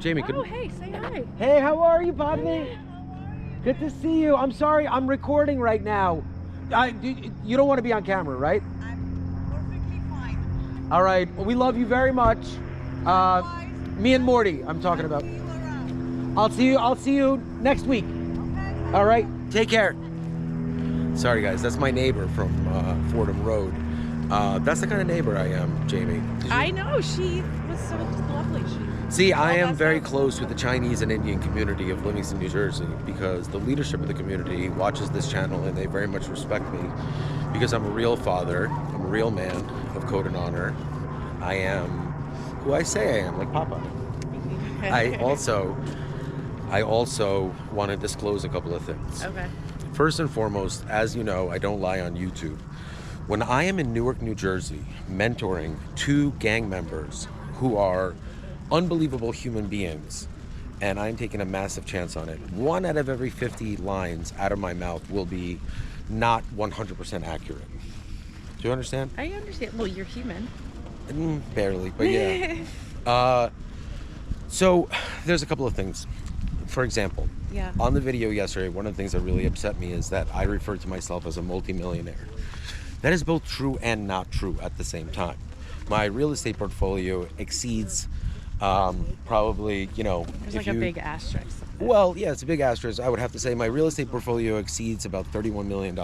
Jamie, Oh, hey, say hi. Hey, how are you, Bobby? Good to see you. I'm sorry, I'm recording right now. You don't want to be on camera, right? I'm perfectly fine. All right. Well, we love you very much. Me and Morty, I'm talking about. See you around. I'll see you next week. Okay. All right. Take care. Sorry, guys. That's my neighbor from Fordham Road. That's the kind of neighbor I am, Jamie. I know, she was so lovely. See, I am very close with the Chinese and Indian community of Livingston, New Jersey, because the leadership of the community watches this channel and they very much respect me because I'm a real father, I'm a real man of code and honor. I am who I say I am, like Papa. I also want to disclose a couple of things. Okay. First and foremost, as you know, I don't lie on YouTube. When I am in Newark, New Jersey, mentoring 2 gang members who are unbelievable human beings, and I'm taking a massive chance on it. 1 out of every 50 lines out of my mouth will be not 100% accurate. Do you understand? I understand. Well, you're human. Barely, but yeah. So there's a couple of things. For example, on the video yesterday, one of the things that really upset me is that I referred to myself as a multimillionaire. That is both true and not true at the same time. My real estate portfolio exceeds probably, you know, there's like a big asterisk. Well, yeah, it's a big asterisk. I would have to say my real estate portfolio exceeds about $31 million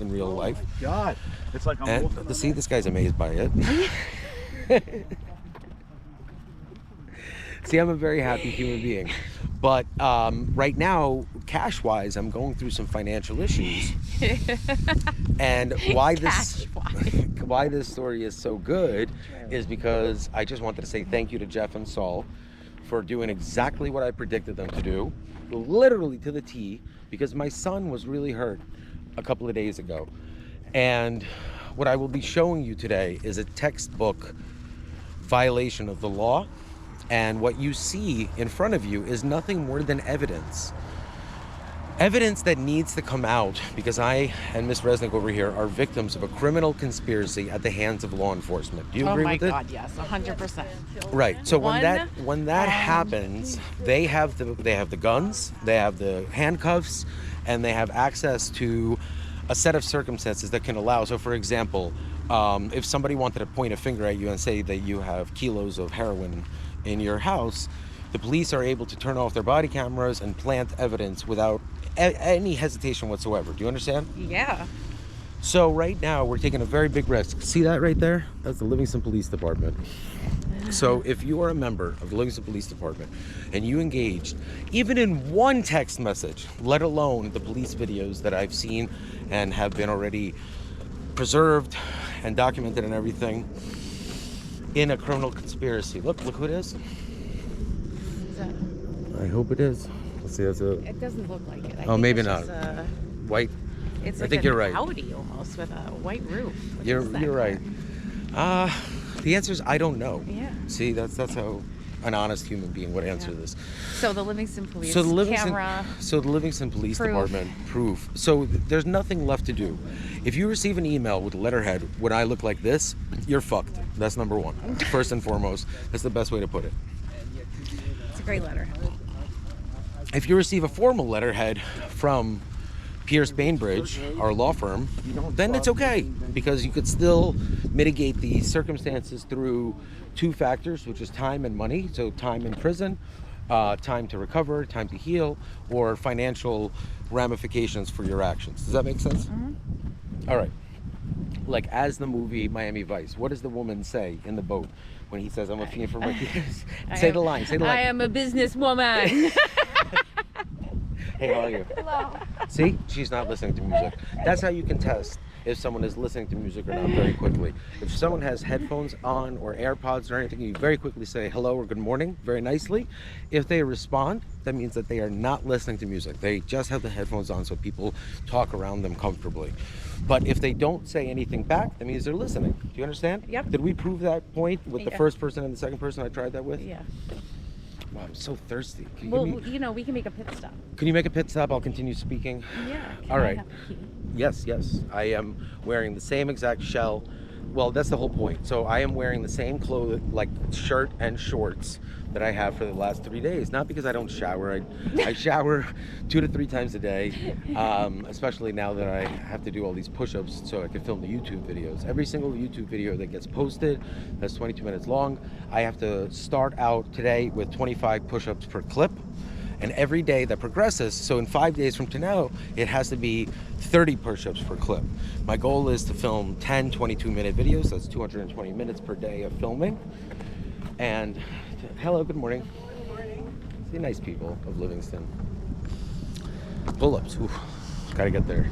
in real life. Oh my God, it's like I'm wolfing. See, this guy's amazed by it. See, I'm a very happy human being. But right now, cash-wise, I'm going through some financial issues. And why this story is so good is because I just wanted to say thank you to Jeff and Saul for doing exactly what I predicted them to do, literally to the T, because my son was really hurt a couple of days ago. And what I will be showing you today is a textbook violation of the law. And what you see in front of you is nothing more than evidence. Evidence that needs to come out because I and Miss Resnick over here are victims of a criminal conspiracy at the hands of law enforcement. Do you agree with it? Oh my God, yes, 100%. Right. So when that happens, they have the guns, they have the handcuffs, and they have access to a set of circumstances that can allow. So, for example, if somebody wanted to point a finger at you and say that you have kilos of heroin in your house, the police are able to turn off their body cameras and plant evidence without any hesitation whatsoever. Do you understand? Yeah. So right now we're taking a very big risk. See that right there? That's the Livingston Police Department. So if you are a member of the Livingston Police Department and you engaged even in one text message, let alone the police videos that I've seen and have been already preserved and documented and everything, in a criminal conspiracy. Look who it is. Is that... I hope it is. Let's see. It doesn't look like it. Oh, maybe not. White. It's I like think you're right. Audi almost with a white roof. You're right. The answer is I don't know. Yeah. See, that's how an honest human being would answer this. So the Livingston Police camera. So the Livingston Police Department proof. So there's nothing left to do. If you receive an email with a letterhead when I look like this, you're fucked. That's number one. First and foremost, that's the best way to put it. It's a great letter. If you receive a formal letterhead from Pierce Bainbridge, our law firm, then it's okay because you could still mitigate the circumstances through 2 factors, which is time and money. So time in prison, time to recover, time to heal, or financial ramifications for your actions. Does that make sense? Mm-hmm. All right. Like as the movie Miami Vice, what does the woman say in the boat when he says, "I'm a fiend for my kids"? Say the line. I am a businesswoman. Hey, how are you? Hello. See, she's not listening to music. That's how you can test if someone is listening to music or not very quickly. If someone has headphones on or AirPods or anything, you very quickly say hello or good morning very nicely. If they respond, that means that they are not listening to music. They just have the headphones on so people talk around them comfortably. But if they don't say anything back, that means they're listening. Do you understand? Yep. Did we prove that point with the first person and the second person I tried that with? Yeah. Wow, I'm so thirsty. Well, you know, we can make a pit stop. Can you make a pit stop? I'll continue speaking. Yeah. All right. I have a key? Yes. I am wearing the same exact shell well, that's the whole point. So I am wearing the same clothes, like shirt and shorts, that I have for the last 3 days. Not because I don't shower. I shower 2 to 3 times a day, especially now that I have to do all these push-ups so I can film the YouTube videos. Every single YouTube video that gets posted, that's 22 minutes long, I have to start out today with 25 push-ups per clip. And every day that progresses, so in 5 days from now, it has to be 30 push-ups per clip. My goal is to film 10 22-minute videos. That's 220 minutes per day of filming. And hello, good morning. Good morning. See, nice people of Livingston. Pull-ups, gotta get there.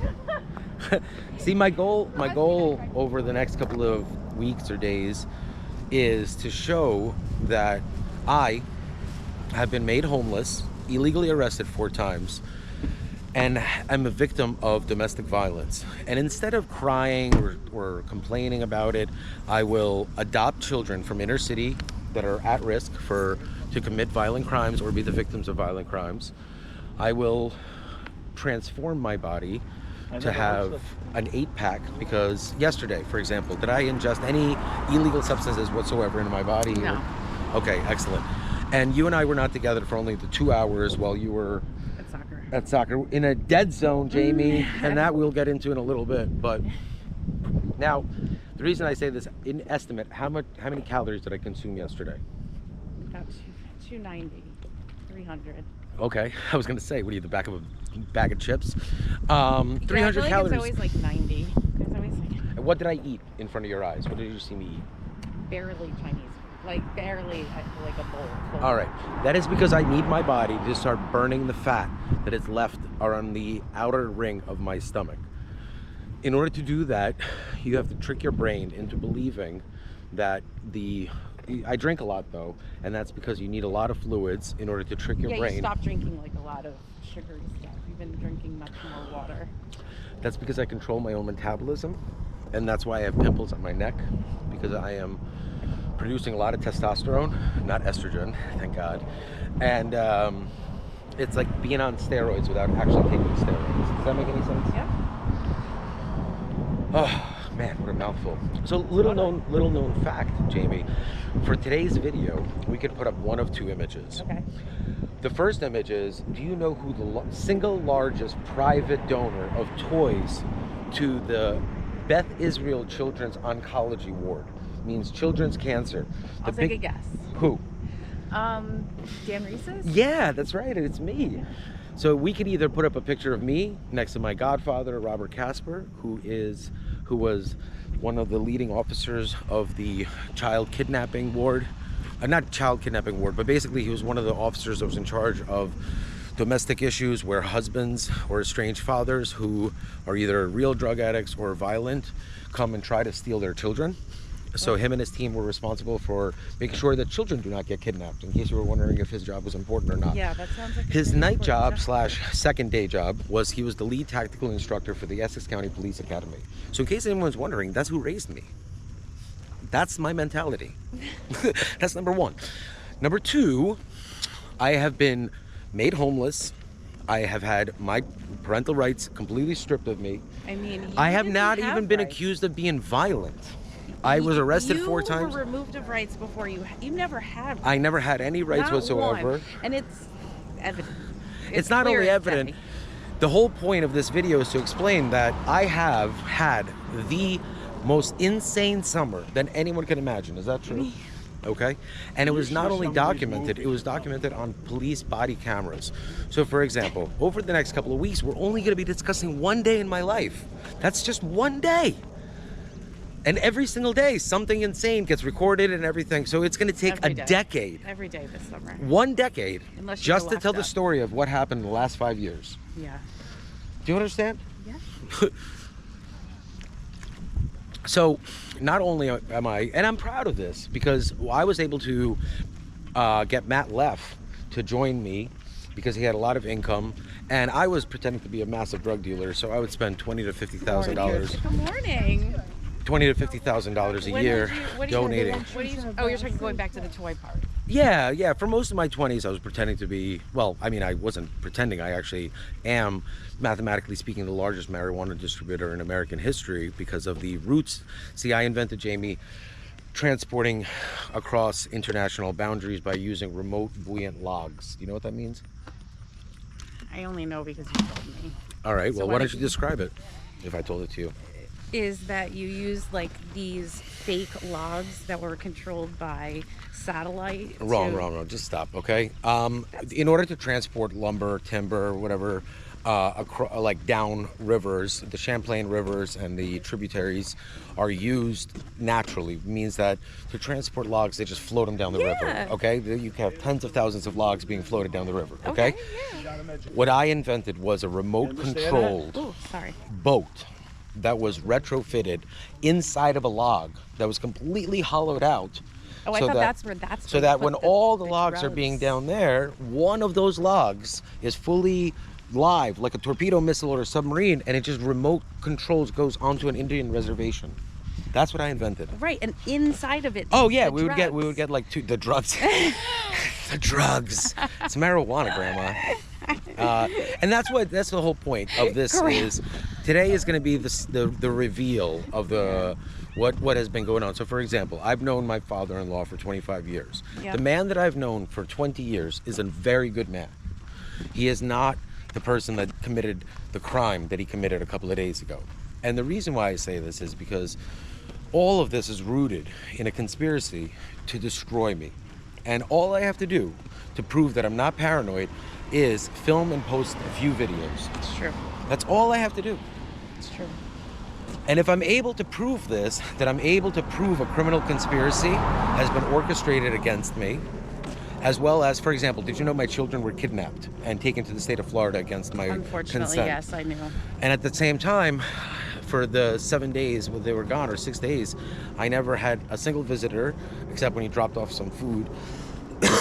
See, my goal over the next couple of weeks or days is to show that I have been made homeless, illegally arrested 4 times, and I'm a victim of domestic violence. And instead of crying or complaining about it, I will adopt children from inner city that are at risk to commit violent crimes or be the victims of violent crimes. I will transform my body to have an 8-pack, because yesterday, for example, did I ingest any illegal substances whatsoever into my body? No. Okay, excellent. And you and I were not together for only the 2 hours while you were at soccer in a dead zone, Jamie, and that we'll get into in a little bit. But now, the reason I say this, in estimate, how many calories did I consume yesterday? About 290, 300. Okay, I was gonna say, what are you, the back of a bag of chips? 300 Yeah, I feel like calories. It's always like 90. It's always like And what did I eat in front of your eyes? What did you see me eat? barely Chinese, like barely like a bowl. Full. All right, that is because I need my body to start burning the fat that is left around the outer ring of my stomach. In order to do that, you have to trick your brain into believing that I drink a lot though, and that's because you need a lot of fluids in order to trick your brain. You stop drinking like a lot of sugary stuff. You've been drinking much more water. That's because I control my own metabolism, and that's why I have pimples on my neck, because I am producing a lot of testosterone, not estrogen, thank God. And it's like being on steroids without actually taking steroids. Does that make any sense? Yeah. Oh man, what a mouthful. So little known fact, Jamie, for today's video, we could put up one of 2 images. Okay. The first image is, do you know who the single largest private donor of toys to the Beth Israel Children's Oncology Ward, means children's cancer? I'll take a guess. Who? Dan Risis? Yeah, that's right, it's me. So we could either put up a picture of me next to my godfather, Robert Casper, who was one of the leading officers of the child kidnapping ward. Not child kidnapping ward, but basically he was one of the officers that was in charge of domestic issues where husbands or estranged fathers who are either real drug addicts or violent come and try to steal their children. So him and his team were responsible for making sure that children do not get kidnapped, in case you were wondering if his job was important or not. Yeah, that sounds like His a really night important job / second day job was he was the lead tactical instructor for the Essex County Police Academy. So in case anyone's wondering, that's who raised me. That's my mentality. That's number 1. Number 2, I have been made homeless. I have had my parental rights completely stripped of me. I mean, I have not even been accused of being violent. I was arrested 4 times. You were removed of rights before you never had rights. I never had any rights Not whatsoever. one. And it's evident. It's not clear only as evident, day. the whole point of this video is to explain that I have had the most insane summer than anyone can imagine. Is that true? Okay. And it was not only documented, it was documented on police body cameras. So for example, over the next couple of weeks, we're only going to be discussing one day in my life. That's just one day. And every single day, something insane gets recorded and everything. So it's going to take Every a day. decade. Every day this summer. 1 decade. Unless you just go to tell locked the up. story of what happened in the last 5 years. Yeah. Do you understand? Yeah. So not only am I, and I'm proud of this, because I was able to get Matt Leff to join me because he had a lot of income, and I was pretending to be a massive drug dealer, so I would spend $20,000 to $50,000. Good morning. $20,000 to $50,000 a When year did you- what do you- donating. What do you, oh, you're talking going back to the toy part. Yeah. For most of my 20s, I was pretending to be, well, I mean, I wasn't pretending. I actually am, mathematically speaking, the largest marijuana distributor in American history because of the roots. See, I invented, Jamie, transporting across international boundaries by using remote buoyant logs. Do you know what that means? I only know because you told me. All right, So well, why why don't don't you you- describe it if I told it to you? Is that you use like these fake logs that were controlled by satellite? Wrong. Just stop, okay? In order to transport lumber, timber, whatever, like down rivers, the Champlain rivers and the tributaries are used naturally. Means that to transport logs, they just float them down the Yeah. river, okay? You can have tens of thousands of logs being floated down the river, okay? Yeah. What I invented was a remote-controlled Oh, sorry. boat that was retrofitted inside of a log that was completely hollowed out. Oh, I so thought that- that's where So you that put when all the logs are being drugs. down there, one of those logs is fully live, like a torpedo missile or a submarine, and it just remote controls goes onto an Indian reservation. That's what I invented. Right, and inside of it. Oh yeah, the we would drugs. get like the drugs. The drugs. It's marijuana, Grandma. And that's the whole point of this is today is going to be the reveal of the what has been going on. So for example, I've known my father-in-law for 25 years. Yeah. The man that I've known for 20 years is a very good man. He is not the person that committed the crime that he committed a couple of days ago. And the reason why I say this is because all of this is rooted in a conspiracy to destroy me. And all I have to do to prove that I'm not paranoid is film and post a few videos. It's true. That's all I have to do. It's true. And if I'm able to prove this, that I'm able to prove a criminal conspiracy has been orchestrated against me, as well as, for example, did you know my children were kidnapped and taken to the state of Florida against my Unfortunately, consent? yes, I knew. And at the same time, for the 7 days when they were gone, or 6 days, I never had a single visitor, except when he dropped off some food.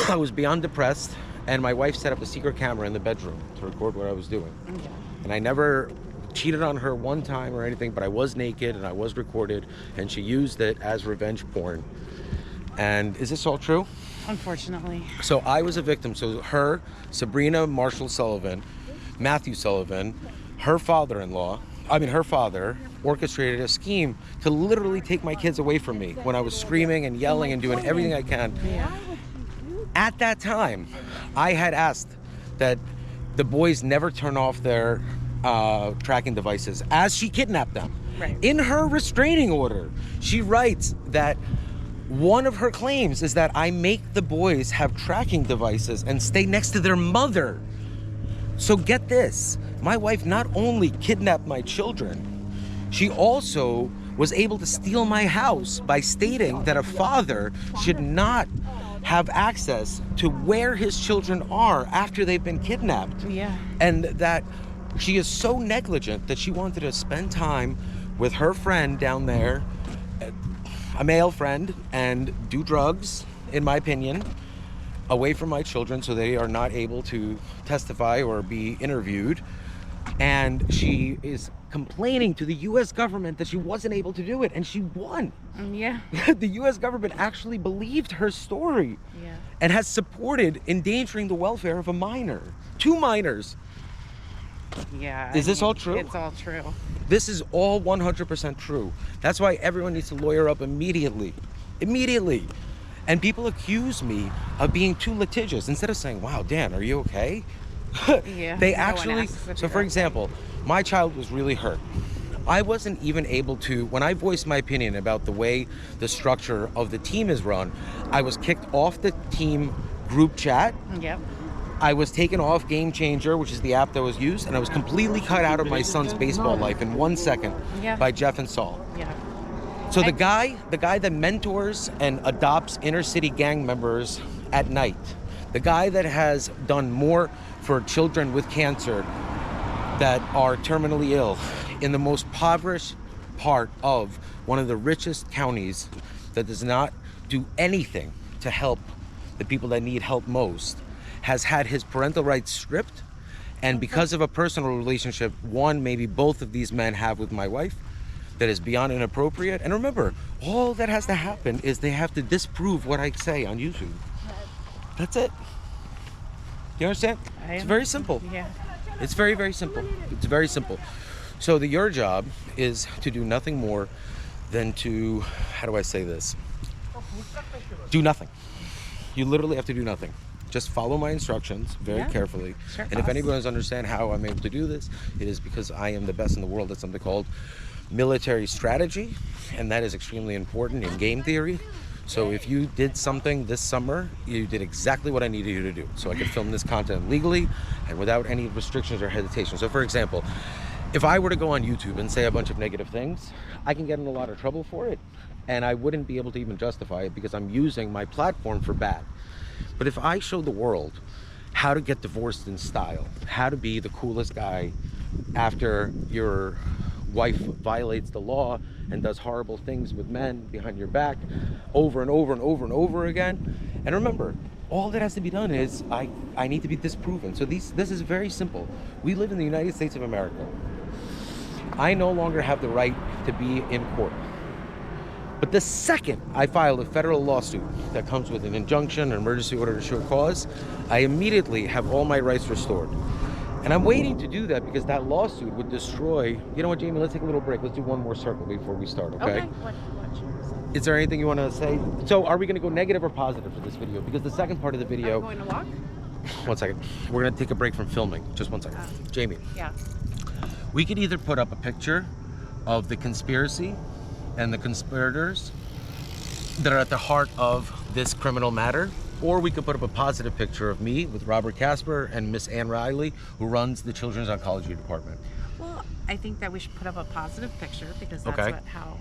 I was beyond depressed, and my wife set up a secret camera in the bedroom to record what I was doing. Yeah. And I never cheated on her one time or anything, but I was naked and I was recorded, and she used it as revenge porn. And is this all true? Unfortunately. So I was a victim. So her, Sabrina Marshall Sullivan, Matthew Sullivan, her father, orchestrated a scheme to literally take my kids away from me when I was screaming and yelling and doing everything I can. Yeah. At that time, I had asked that the boys never turn off their tracking devices as she kidnapped them. Right. In her restraining order, she writes that one of her claims is that I make the boys have tracking devices and stay next to their mother. So get this, my wife not only kidnapped my children, she also was able to steal my house by stating that a father should not have access to where his children are after they've been kidnapped. Yeah. And that she is so negligent that she wanted to spend time with her friend down there, a male friend, and do drugs, in my opinion, away from my children so they are not able to testify or be interviewed. And she is complaining to the U.S. government that she wasn't able to do it, and she won. Yeah. The U.S. government actually believed her story Yeah. and has supported endangering the welfare of a minor. 2 minors. Yeah. Is this all true? It's all true. This is all 100% true. That's why everyone needs to lawyer up immediately. Immediately. And people accuse me of being too litigious. Instead of saying, wow, Dan, are you okay? Yeah. They no one actually, asks if so you're for okay. example, my child was really hurt. I wasn't even able to, when I voiced my opinion about the way the structure of the team is run, I was kicked off the team group chat. Yep. I was taken off Game Changer, which is the app that was used, and I was completely cut out of my son's baseball life in 1 second Yeah. by Jeff and Saul. Yeah. So the guy that mentors and adopts inner city gang members at night, the guy that has done more for children with cancer that are terminally ill in the most impoverished part of one of the richest counties that does not do anything to help the people that need help most, has had his parental rights stripped. And because of a personal relationship, one, maybe both of these men have with my wife, that is beyond inappropriate. And remember, all that has to happen is they have to disprove what I say on YouTube. That's it. You understand? It's very simple. Yeah. It's very, very simple. It's very simple. So your job is to do nothing more than to, how do I say this? Do nothing. You literally have to do nothing. Just follow my instructions very carefully. Sure, and if boss. anyone doesn't understand how I'm able to do this, it is because I am the best in the world at something called military strategy, and that is extremely important in game theory. So if you did something this summer, you did exactly what I needed you to do. So I could film this content legally and without any restrictions or hesitation. So for example, if I were to go on YouTube and say a bunch of negative things, I can get in a lot of trouble for it. And I wouldn't be able to even justify it because I'm using my platform for bad. But if I show the world how to get divorced in style, how to be the coolest guy after your wife violates the law and does horrible things with men behind your back over and over and over and over again. And remember, all that has to be done is I need to be disproven. So this is very simple. We live in the United States of America. I no longer have the right to be in court. But the second I file a federal lawsuit that comes with an injunction, an emergency order to show cause, I immediately have all my rights restored. And I'm waiting to do that because that lawsuit would destroy... You know what, Jamie? Let's take a little break. Let's do one more circle before we start, okay? What Is there anything you want to say? So are we going to go negative or positive for this video? Because the second part of the Are video... we going to walk? One second. We're going to take a break from filming. Just one second. Jamie. Yeah. We could either put up a picture of the conspiracy and the conspirators that are at the heart of this criminal matter, or we could put up a positive picture of me with Robert Casper and Miss Ann Riley, who runs the Children's Oncology Department. Well, I think that we should put up a positive picture because that's Okay. how,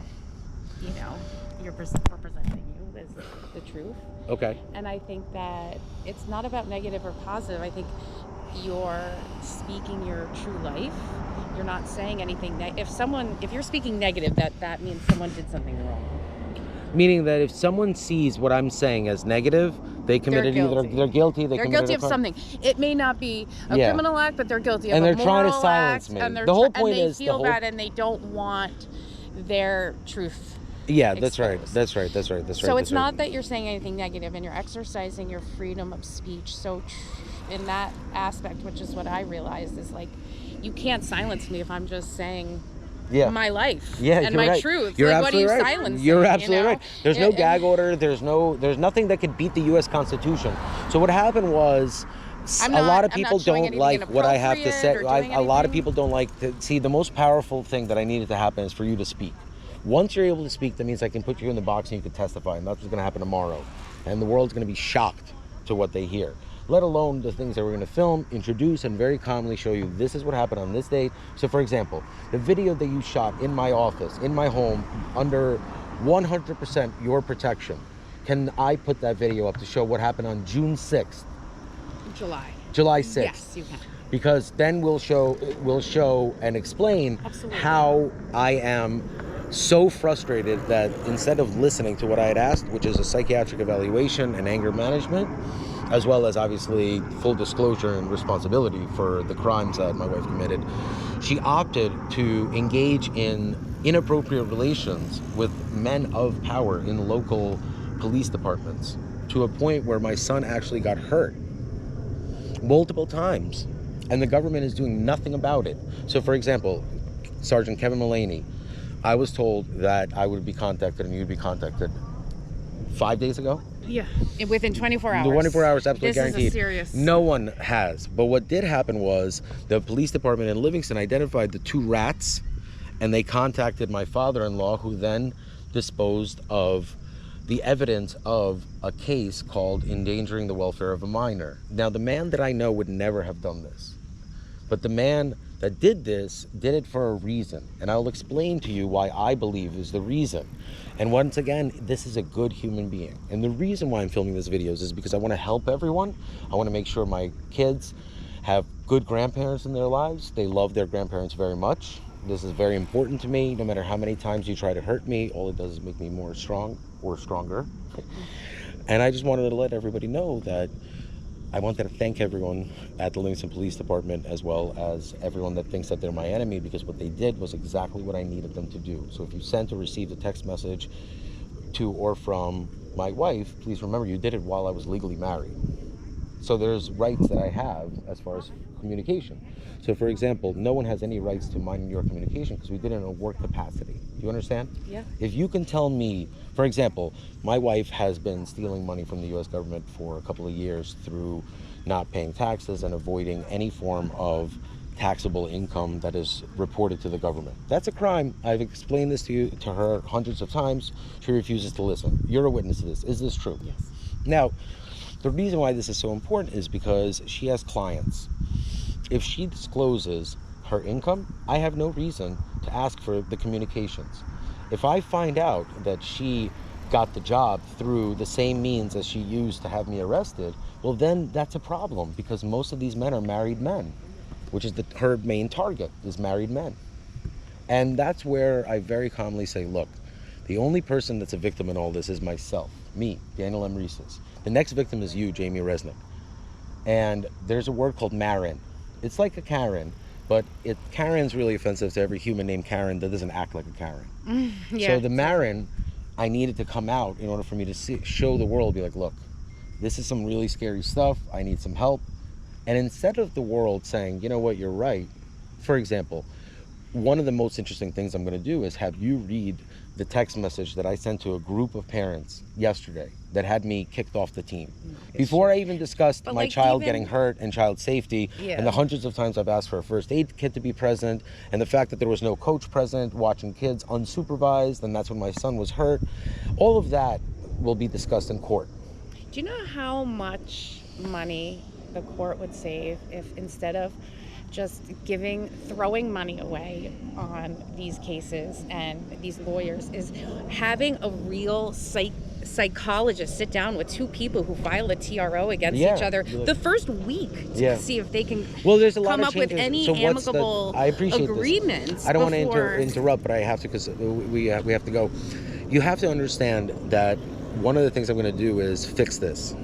we're presenting you is the truth. Okay. And I think that it's not about negative or positive. I think you're speaking your true life. You're not saying anything. If you're speaking negative, that means someone did something wrong. Meaning that if someone sees what I'm saying as negative, they committed they're guilty. They're guilty of something. It may not be a criminal act, but they're guilty of and a they're trying to moral silence act, me. and The whole point and they is feel bad and they don't want their truth. Yeah, that's right. exposed. That's right. That's right. That's right. So that's it's right. not that you're saying anything negative, and you're exercising your freedom of speech. So in that aspect, which is what I realized, is like you can't silence me if I'm just saying my life and my right. truth. You're like, what are you absolutely right. silencing? You're absolutely right. There's no And- gag order. There's nothing that could beat the U.S. Constitution. So what happened was, a lot of I'm people not showing don't anything like what I have to say. inappropriate or doing A lot of anything. people don't like to see. The most powerful thing that I needed to happen is for you to speak. Once you're able to speak, that means I can put you in the box and you can testify, and that's what's going to happen tomorrow. And the world's going to be shocked to what they hear, let alone the things that we're going to film, introduce, and very calmly show you this is what happened on this date. So for example, the video that you shot in my office, in my home, under 100% your protection, can I put that video up to show what happened on June 6th? July 6th. Yes, you can. Because then we'll show and explain Absolutely. how I am so frustrated that instead of listening to what I had asked, which is a psychiatric evaluation and anger management, as well as obviously full disclosure and responsibility for the crimes that my wife committed, she opted to engage in inappropriate relations with men of power in local police departments, to a point where my son actually got hurt multiple times, and the government is doing nothing about it. So for example, Sergeant Kevin Mullaney, I was told that I would be contacted and you'd be contacted 5 days ago. Yeah, within 24 hours. The 24 hours, absolutely guaranteed. This is a serious... No one has. But what did happen was the police department in Livingston identified the two rats, and they contacted my father-in-law, who then disposed of the evidence of a case called endangering the welfare of a minor. Now, the man that I know would never have done this, but the man that did this did it for a reason, and I'll explain to you why I believe is the reason. And once again, this is a good human being, and the reason why I'm filming these videos is because I want to help everyone. I want to make sure my kids have good grandparents in their lives. They love their grandparents very much. This is very important to me. No matter how many times you try to hurt me, all it does is make me more strong or stronger. And I just wanted to let everybody know that I wanted to thank everyone at the Livingston Police Department, as well as everyone that thinks that they're my enemy, because what they did was exactly what I needed them to do. So if you sent or received a text message to or from my wife, please remember you did it while I was legally married. So there's rights that I have as far as communication. So for example, no one has any rights to mine your communication because we did it in a work capacity. Do you understand? Yeah. If you can tell me, for example, my wife has been stealing money from the US government for a couple of years through not paying taxes and avoiding any form of taxable income that is reported to the government. That's a crime. I've explained this to her hundreds of times. She refuses to listen. You're a witness to this. Is this true? Yes. Now, the reason why this is so important is because she has clients. If she discloses her income, I have no reason to ask for the communications. If I find out that she got the job through the same means as she used to have me arrested, well then that's a problem, because most of these men are married men, which is her main target is married men. And that's where I very calmly say, look, the only person that's a victim in all this is myself, me, Daniel M. Risis. The next victim is you, Jamie Resnick. And there's a word called Marin. It's like a Karen, but Karen's really offensive to every human named Karen that doesn't act like a Karen. Yeah. So the Marin, I needed to come out in order for me to show the world, be like, look, this is some really scary stuff. I need some help. And instead of the world saying, you know what, you're right. For example, one of the most interesting things I'm going to do is have you read the text message that I sent to a group of parents yesterday that had me kicked off the team. Before I even discussed my child getting hurt and child safety, and the hundreds of times I've asked for a first aid kit to be present, and the fact that there was no coach present watching kids unsupervised, and that's when my son was hurt. All of that will be discussed in court. Do you know how much money the court would save if, instead of just throwing money away on these cases and these lawyers, is having a real psychologist sit down with two people who file a TRO against each other the first week to see if they can come up with any amicable agreements. I don't want to interrupt, but I have to, because we have to go. You have to understand that one of the things I'm going to do is fix this.